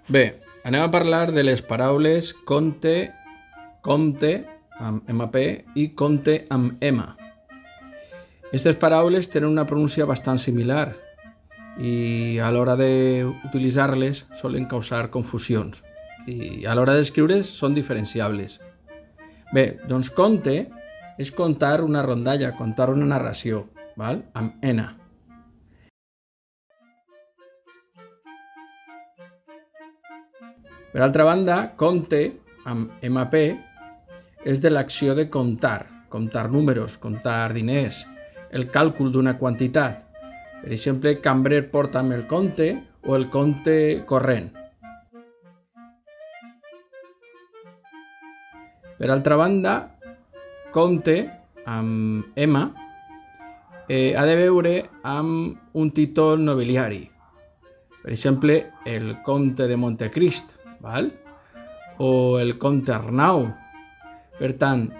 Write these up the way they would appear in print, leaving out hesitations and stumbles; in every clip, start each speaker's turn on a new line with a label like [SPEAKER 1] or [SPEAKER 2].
[SPEAKER 1] Bé, anem a parlar de les paraules compte, compte, amb MP, i compte amb M. Aquestes paraules tenen una pronúncia bastant similar i a l'hora d'utilitzar-les solen causar confusions i a l'hora d'escriure's són diferenciables. Bé, doncs compte és contar una rondalla, contar una narració, val? Amb N. Per altra banda, compte, amb MP, és de l'acció de comptar, comptar números, comptar diners, el càlcul d'una quantitat. Per exemple, cambrer porta'm el compte o el compte corrent. Per altra banda, compte, amb M, ha de veure amb un títol nobiliari. Per exemple, el comte de Montecrist, val? O el comte Arnau. Per tant,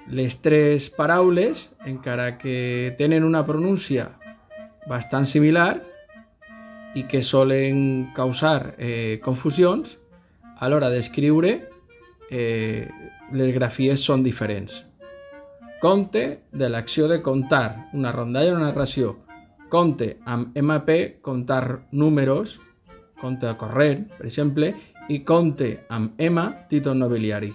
[SPEAKER 1] les tres paraules, encara que tenen una pronúncia bastant similar i que solen causar confusions, a l'hora d'escriure les grafies són diferents. Compte de l'acció de comptar, una rondalla o una narració. Compte amb MP, comptar números, compte corrent, per exemple, i compte amb M, títol nobiliari.